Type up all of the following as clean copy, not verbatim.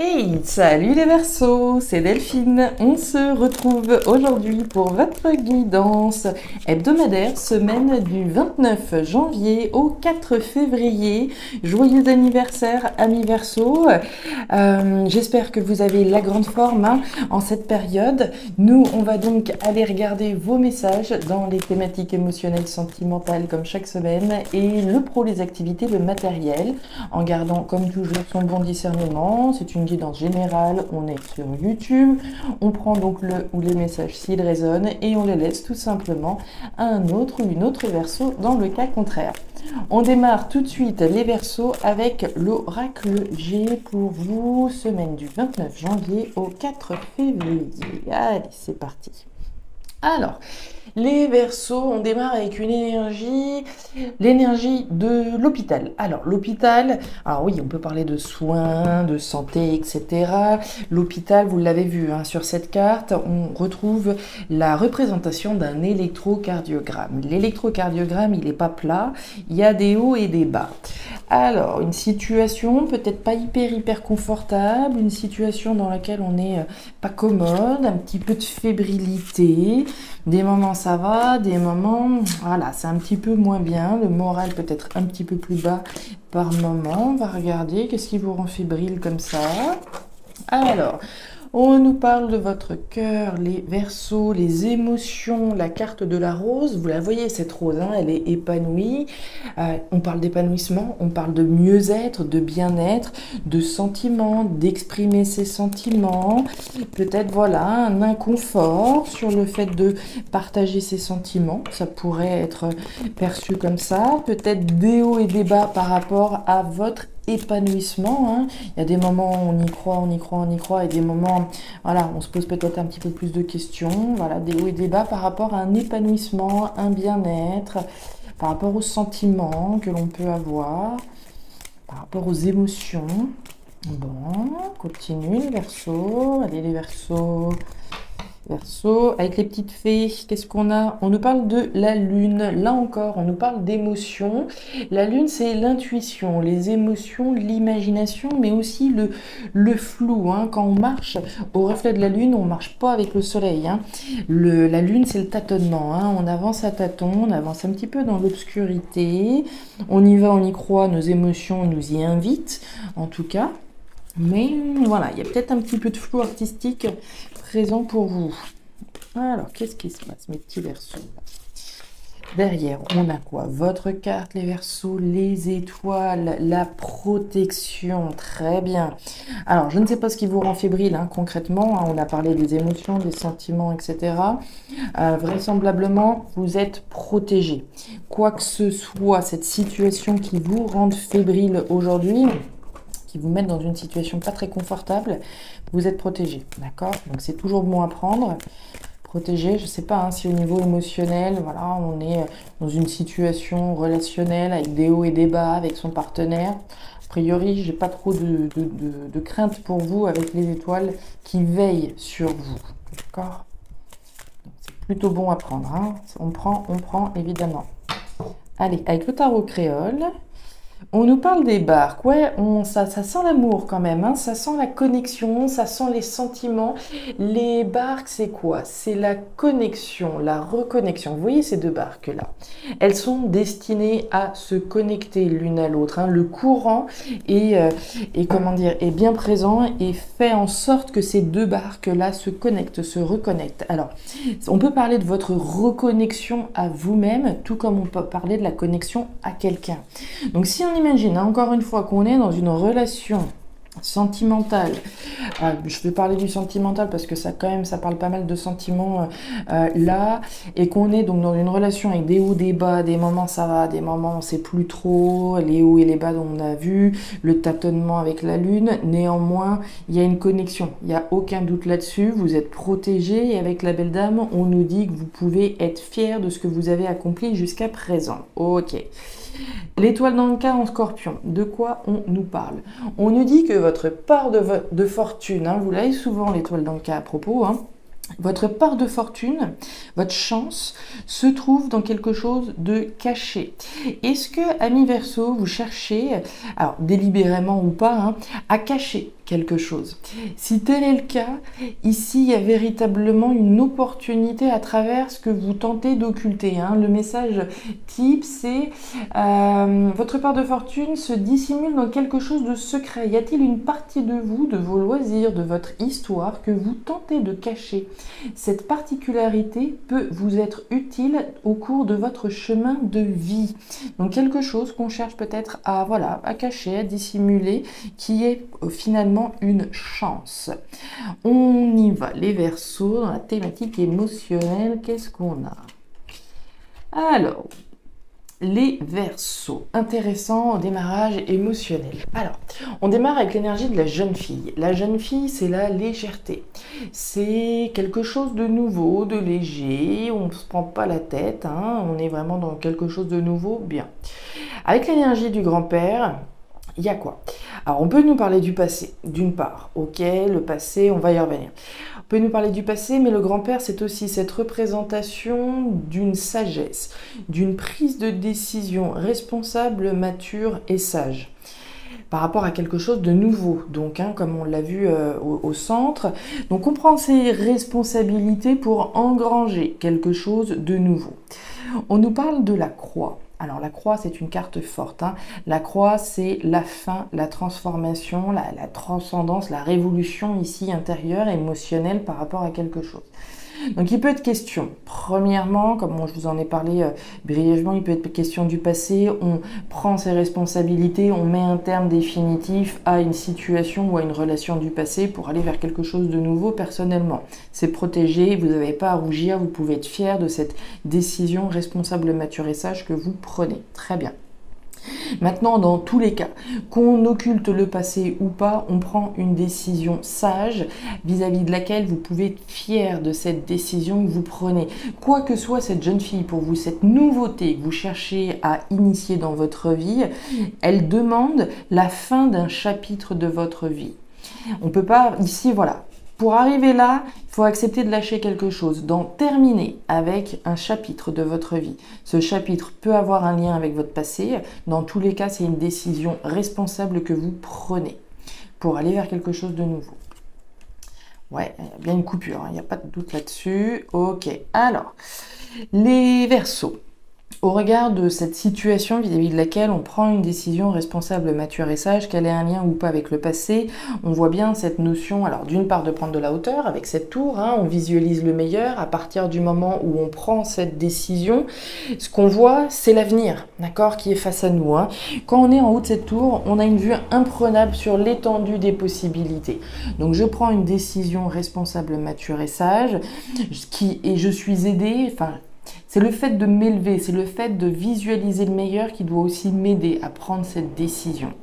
Hey, salut les Verseaux, c'est Delphine. On se retrouve aujourd'hui pour votre guidance hebdomadaire, semaine du 29 janvier au 4 février. Joyeux anniversaire, amis Verseaux. J'espère que vous avez la grande forme en cette période. Nous, on va donc aller regarder vos messages dans les thématiques émotionnelles, sentimentales comme chaque semaine et le pro, les activités, le matériel, en gardant comme toujours son bon discernement. C'est une guidance générale, on est sur YouTube, on prend donc le ou les messages s'ils résonnent et on les laisse tout simplement à un autre ou une autre Verseau dans le cas contraire. On démarre tout de suite les Verseaux avec l'oracle G pour vous, semaine du 29 janvier au 4 février. Allez, c'est parti. Alors, les Verseaux, on démarre avec une énergie, l'énergie de l'hôpital. Alors, l'hôpital, alors oui, on peut parler de soins, de santé, etc. L'hôpital, vous l'avez vu sur cette carte, on retrouve la représentation d'un électrocardiogramme. L'électrocardiogramme, il n'est pas plat, il y a des hauts et des bas. Alors, une situation peut-être pas hyper confortable, une situation dans laquelle on n'est pas commode, un petit peu de fébrilité, des moments ça va, des moments, voilà, c'est un petit peu moins bien, le moral peut être un petit peu plus bas par moment. On va regarder, qu'est-ce qui vous rend fébrile comme ça? Alors, on nous parle de votre cœur, les Verseaux, les émotions, la carte de la rose. Vous la voyez, cette rose, elle est épanouie. On parle d'épanouissement, on parle de mieux-être, de bien-être, de sentiments, d'exprimer ses sentiments. Peut-être, voilà, un inconfort sur le fait de partager ses sentiments. Ça pourrait être perçu comme ça. Peut-être des hauts et des bas par rapport à votre épanouissement. Il y a des moments où on y croit, et des moments, voilà, on se pose peut-être un petit peu plus de questions. Voilà, des hauts et des bas par rapport à un épanouissement, un bien-être, par rapport aux sentiments que l'on peut avoir, par rapport aux émotions. Bon, continue les Verseaux. Allez les Verseaux. Verseau, avec les petites fées, qu'est-ce qu'on a? On nous parle de la lune. Là encore, on nous parle d'émotions. La lune, c'est l'intuition, les émotions, l'imagination, mais aussi le flou. Quand on marche au reflet de la lune, on marche pas avec le soleil. La lune, c'est le tâtonnement. On avance à tâtons, on avance un petit peu dans l'obscurité. On y va, on y croit, nos émotions nous y invitent, en tout cas. Mais voilà, il y a peut-être un petit peu de flou artistique présent pour vous. Alors, qu'est-ce qui se passe, mes petits Verseaux? Derrière, on a quoi? Votre carte, les Verseaux, les étoiles, la protection. Très bien. Alors, je ne sais pas ce qui vous rend fébrile, concrètement. On a parlé des émotions, des sentiments, etc. Vraisemblablement, vous êtes protégé. Quoi que ce soit, cette situation qui vous rende fébrile aujourd'hui, qui vous mettent dans une situation pas très confortable, vous êtes protégé, d'accord? Donc c'est toujours bon à prendre. Protégé, je sais pas si au niveau émotionnel, voilà, on est dans une situation relationnelle avec des hauts et des bas avec son partenaire. A priori, j'ai pas trop de crainte pour vous avec les étoiles qui veillent sur vous, d'accord? C'est plutôt bon à prendre, on prend évidemment. Allez, avec le tarot créole, on nous parle des barques, ouais, ça sent l'amour quand même, ça sent la connexion, ça sent les sentiments. Les barques, c'est quoi? C'est la connexion, la reconnexion. Vous voyez ces deux barques-là? Elles sont destinées à se connecter l'une à l'autre. Le courant est bien présent et fait en sorte que ces deux barques-là se connectent, se reconnectent. Alors, on peut parler de votre reconnexion à vous-même, tout comme on peut parler de la connexion à quelqu'un. Donc, si on imagine, encore une fois, qu'on est dans une relation sentimentale, je vais parler du sentimental parce que ça parle pas mal de sentiments là, et qu'on est donc dans une relation avec des hauts, des bas, des moments ça va, des moments on sait plus trop, les hauts et les bas dont on a vu, le tâtonnement avec la lune. Néanmoins, il y a une connexion, il n'y a aucun doute là-dessus, vous êtes protégé, et avec la belle dame, on nous dit que vous pouvez être fier de ce que vous avez accompli jusqu'à présent. Ok. L'étoile dans le cas en Scorpion, de quoi on nous parle? On nous dit que votre part de fortune, vous l'avez souvent l'étoile dans le cas à propos, Votre part de fortune, votre chance, se trouve dans quelque chose de caché. Est-ce que, amis Verseaux, vous cherchez, alors délibérément ou pas, à cacher quelque chose. Si tel est le cas, ici, il y a véritablement une opportunité à travers ce que vous tentez d'occulter. Le message type, c'est votre part de fortune se dissimule dans quelque chose de secret. Y a-t-il une partie de vous, de vos loisirs, de votre histoire que vous tentez de cacher? Cette particularité peut vous être utile au cours de votre chemin de vie. Donc quelque chose qu'on cherche peut-être à cacher, à dissimuler, qui est finalement une chance. On y va, les Verseaux, dans la thématique émotionnelle, qu'est-ce qu'on a? Alors, les Verseaux, intéressant au démarrage émotionnel. Alors, on démarre avec l'énergie de la jeune fille. La jeune fille, c'est la légèreté. C'est quelque chose de nouveau, de léger, on ne se prend pas la tête, on est vraiment dans quelque chose de nouveau, bien. Avec l'énergie du grand-père, il y a quoi? Alors, on peut nous parler du passé, d'une part. Ok, le passé, on va y revenir. On peut nous parler du passé, mais le grand-père, c'est aussi cette représentation d'une sagesse, d'une prise de décision responsable, mature et sage. Par rapport à quelque chose de nouveau, donc comme on l'a vu au centre. Donc, on prend ses responsabilités pour engranger quelque chose de nouveau. On nous parle de la croix. Alors la croix, c'est une carte forte. La croix, c'est la fin, la transformation, la transcendance, la révolution ici intérieure, émotionnelle par rapport à quelque chose. Donc il peut être question, premièrement, comme je vous en ai parlé brièvement, il peut être question du passé, on prend ses responsabilités, on met un terme définitif à une situation ou à une relation du passé pour aller vers quelque chose de nouveau personnellement. C'est protégé, vous n'avez pas à rougir, vous pouvez être fier de cette décision responsable, mature et sage que vous prenez. Très bien. Maintenant, dans tous les cas, qu'on occulte le passé ou pas, on prend une décision sage vis-à-vis de laquelle vous pouvez être fier de cette décision que vous prenez. Quoi que soit cette jeune fille pour vous, cette nouveauté que vous cherchez à initier dans votre vie, elle demande la fin d'un chapitre de votre vie. On ne peut pas, ici, pour arriver là, il faut accepter de lâcher quelque chose, d'en terminer avec un chapitre de votre vie. Ce chapitre peut avoir un lien avec votre passé. Dans tous les cas, c'est une décision responsable que vous prenez pour aller vers quelque chose de nouveau. Ouais, il y a bien une coupure, il n'y a pas de doute là-dessus. Ok, alors, les Verseaux. Au regard de cette situation vis-à-vis de laquelle on prend une décision responsable, mature et sage, qu'elle ait un lien ou pas avec le passé, on voit bien cette notion, alors d'une part de prendre de la hauteur avec cette tour, on visualise le meilleur à partir du moment où on prend cette décision. Ce qu'on voit, c'est l'avenir, d'accord, qui est face à nous. Quand on est en haut de cette tour, on a une vue imprenable sur l'étendue des possibilités. Donc je prends une décision responsable, mature et sage, et je suis aidée, c'est le fait de m'élever, c'est le fait de visualiser le meilleur qui doit aussi m'aider à prendre cette décision.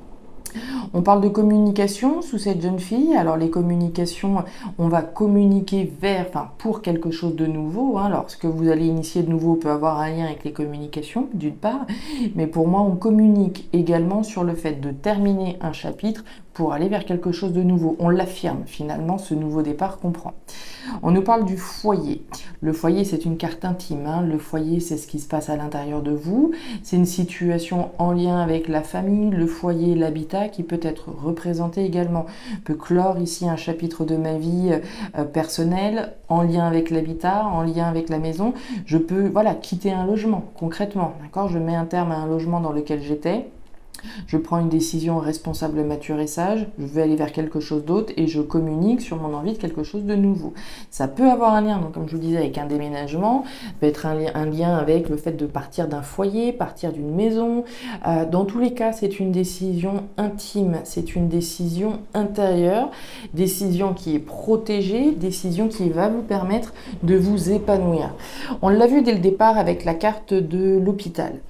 On parle de communication sous cette jeune fille. Alors les communications, on va communiquer pour quelque chose de nouveau. Alors ce que vous allez initier de nouveau peut avoir un lien avec les communications d'une part, mais pour moi on communique également sur le fait de terminer un chapitre pour aller vers quelque chose de nouveau. On l'affirme finalement, ce nouveau départ qu'on prend. On nous parle du foyer. Le foyer, c'est une carte intime. Le foyer, c'est ce qui se passe à l'intérieur de vous. C'est une situation en lien avec la famille, le foyer, l'habitat, qui peut être représenté également. Peut clore ici un chapitre de ma vie personnelle, en lien avec l'habitat, en lien avec la maison. Je peux quitter un logement, concrètement. D'accord ? Je mets un terme à un logement dans lequel j'étais. Je prends une décision responsable, mature et sage, je vais aller vers quelque chose d'autre et je communique sur mon envie de quelque chose de nouveau. Ça peut avoir un lien, donc comme je vous disais, avec un déménagement, peut être un lien avec le fait de partir d'un foyer, partir d'une maison. Dans tous les cas, c'est une décision intime, c'est une décision intérieure, décision qui est protégée, décision qui va vous permettre de vous épanouir. On l'a vu dès le départ avec la carte de l'hôpital.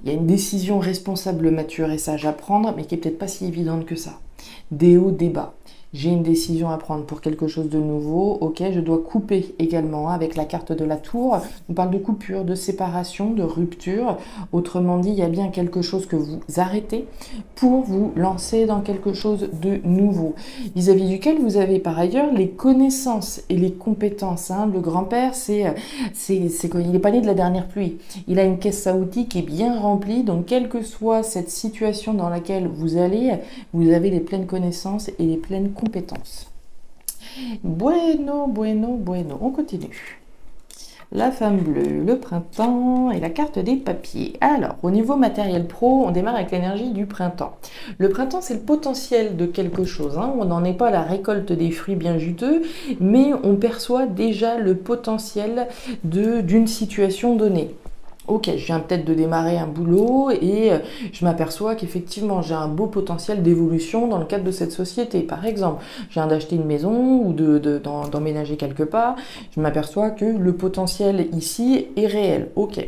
Il y a une décision responsable, mature et sage à prendre, mais qui est peut-être pas si évidente que ça. Des hauts, des bas. J'ai une décision à prendre pour quelque chose de nouveau. Ok, je dois couper également avec la carte de la tour. On parle de coupure, de séparation, de rupture. Autrement dit, il y a bien quelque chose que vous arrêtez pour vous lancer dans quelque chose de nouveau, vis-à-vis duquel vous avez par ailleurs les connaissances et les compétences. Le grand-père, il n'est pas né de la dernière pluie. Il a une caisse à outils qui est bien remplie. Donc, quelle que soit cette situation dans laquelle vous allez, vous avez les pleines connaissances et les pleines compétence. Bueno, bueno, bueno. On continue. La femme bleue, le printemps et la carte des papiers. Alors, au niveau matériel pro, on démarre avec l'énergie du printemps. Le printemps, c'est le potentiel de quelque chose. On n'en est pas à la récolte des fruits bien juteux, mais on perçoit déjà le potentiel d'une situation donnée. Ok, je viens peut-être de démarrer un boulot et je m'aperçois qu'effectivement j'ai un beau potentiel d'évolution dans le cadre de cette société. Par exemple, je viens d'acheter une maison ou d'emménager quelque part, je m'aperçois que le potentiel ici est réel. Ok.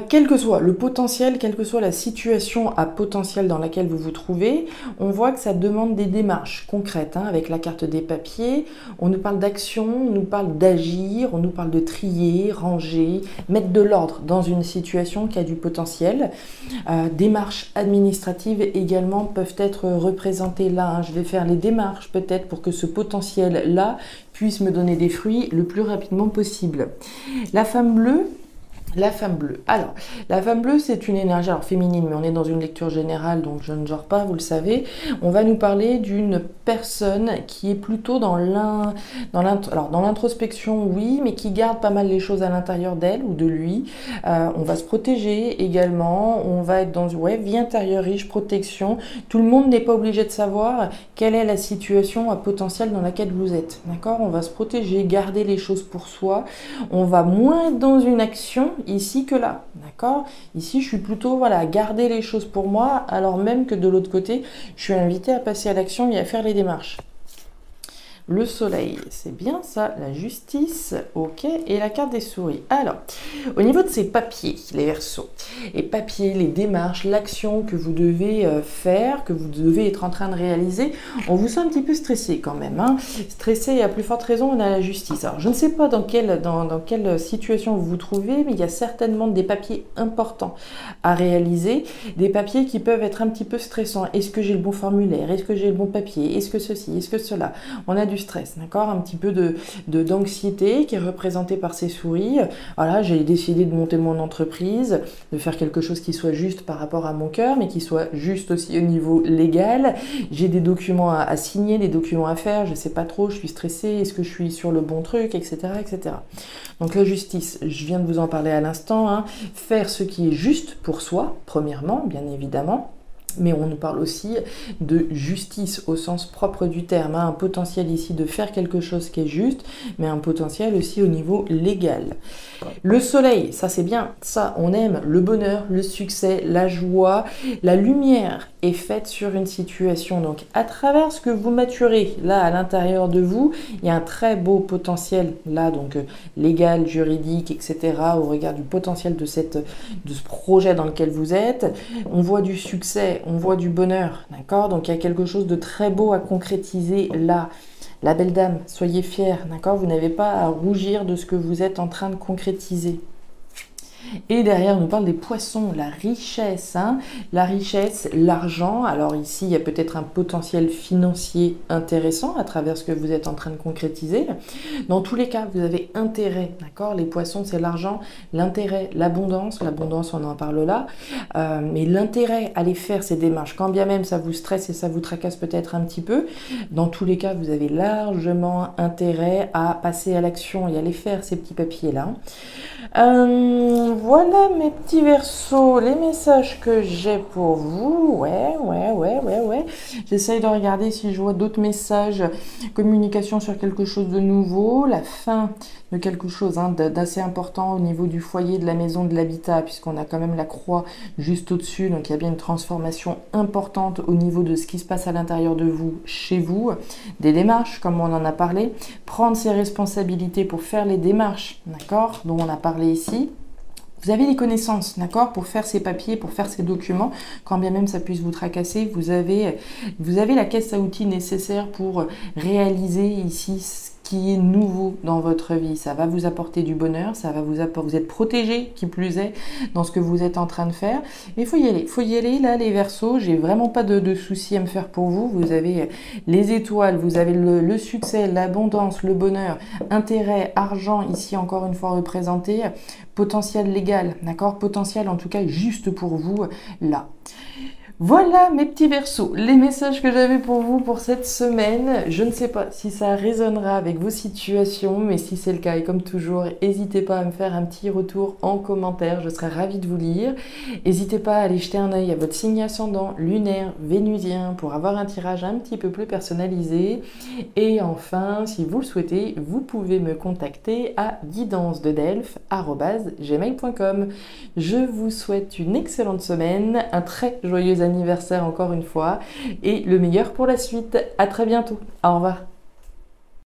Quel que soit le potentiel, quelle que soit la situation à potentiel dans laquelle vous vous trouvez, on voit que ça demande des démarches concrètes. Avec la carte des papiers, on nous parle d'action, on nous parle d'agir, on nous parle de trier, ranger, mettre de l'ordre dans une situation qui a du potentiel. Démarches administratives également peuvent être représentées là. Je vais faire les démarches peut-être pour que ce potentiel-là puisse me donner des fruits le plus rapidement possible. La femme bleue, Alors, la femme bleue, c'est une énergie féminine, mais on est dans une lecture générale, donc je ne genre pas, vous le savez. On va nous parler d'une personne qui est plutôt dans l'introspection, oui, mais qui garde pas mal les choses à l'intérieur d'elle ou de lui. On va se protéger également, on va être dans vie intérieure riche, protection. Tout le monde n'est pas obligé de savoir quelle est la situation à potentiel dans laquelle vous êtes, d'accord? On va se protéger, garder les choses pour soi. On va moins être dans une action ici que là, d'accord? Ici, je suis plutôt, à garder les choses pour moi, alors même que de l'autre côté, je suis invitée à passer à l'action et à faire les démarches. Le soleil, c'est bien ça, la justice, ok, et la carte des souris. Alors, au niveau de ces papiers, les Verseaux, les papiers, les démarches, l'action que vous devez faire, que vous devez être en train de réaliser, on vous sent un petit peu stressé quand même. Stressé, et à plus forte raison, on a la justice. Alors, je ne sais pas dans quelle situation vous vous trouvez, mais il y a certainement des papiers importants à réaliser, des papiers qui peuvent être un petit peu stressants. Est-ce que j'ai le bon formulaire? Est-ce que j'ai le bon papier? Est-ce que ceci? Est-ce que cela? On a du stress, d'accord? Un petit peu d'anxiété qui est représentée par ces souris. Voilà, j'ai décidé de monter mon entreprise, de faire quelque chose qui soit juste par rapport à mon cœur, mais qui soit juste aussi au niveau légal. J'ai des documents à signer, des documents à faire, je ne sais pas trop, je suis stressée, est-ce que je suis sur le bon truc, etc., etc. Donc la justice, je viens de vous en parler à l'instant, faire ce qui est juste pour soi, premièrement, bien évidemment. Mais on nous parle aussi de justice au sens propre du terme, un potentiel ici de faire quelque chose qui est juste, mais un potentiel aussi au niveau légal. Le soleil, ça c'est bien, ça on aime, le bonheur, le succès, la joie, la lumière est faite sur une situation. Donc à travers ce que vous maturez là à l'intérieur de vous, il y a un très beau potentiel là, donc légal, juridique, etc. au regard du potentiel de ce projet dans lequel vous êtes. On voit du succès, on voit du bonheur, d'accord? Donc il y a quelque chose de très beau à concrétiser là. La belle dame, soyez fiers, d'accord? Vous n'avez pas à rougir de ce que vous êtes en train de concrétiser. Et derrière, on nous parle des poissons, la richesse, l'argent. Alors ici, il y a peut-être un potentiel financier intéressant à travers ce que vous êtes en train de concrétiser. Dans tous les cas, vous avez intérêt, d'accord? Les poissons, c'est l'argent, l'intérêt, l'abondance. L'abondance, on en parle là. Mais l'intérêt à aller faire ces démarches, quand bien même ça vous stresse et ça vous tracasse peut-être un petit peu, dans tous les cas, vous avez largement intérêt à passer à l'action et aller faire ces petits papiers-là. Voilà mes petits Verseaux, les messages que j'ai pour vous. Ouais. J'essaye de regarder si je vois d'autres messages. Communication sur quelque chose de nouveau. La fin de quelque chose d'assez important au niveau du foyer, de la maison, de l'habitat, puisqu'on a quand même la croix juste au-dessus. Donc il y a bien une transformation importante au niveau de ce qui se passe à l'intérieur de vous, chez vous. Des démarches, comme on en a parlé. Prendre ses responsabilités pour faire les démarches, d'accord, dont on a parlé ici. Vous avez les connaissances, d'accord, pour faire ces papiers, pour faire ces documents, quand bien même ça puisse vous tracasser, vous avez la caisse à outils nécessaire pour réaliser ici ce qui est nouveau dans votre vie. Ça va vous apporter du bonheur, vous êtes protégé, qui plus est, dans ce que vous êtes en train de faire. Mais il faut y aller, là, les Verseaux, j'ai vraiment pas de soucis à me faire pour vous. Vous avez les étoiles, vous avez le succès, l'abondance, le bonheur, intérêt, argent, ici encore une fois représenté, potentiel légal, d'accord, potentiel en tout cas juste pour vous, là. Voilà mes petits Verseaux, les messages que j'avais pour vous pour cette semaine. Je ne sais pas si ça résonnera avec vos situations, mais si c'est le cas, et comme toujours, n'hésitez pas à me faire un petit retour en commentaire, je serai ravie de vous lire. N'hésitez pas à aller jeter un œil à votre signe ascendant lunaire vénusien pour avoir un tirage un petit peu plus personnalisé. Et enfin, si vous le souhaitez, vous pouvez me contacter à guidancededelphes@gmail.com. Je vous souhaite une excellente semaine, un très joyeux anniversaire encore une fois et le meilleur pour la suite. À très bientôt. Au revoir.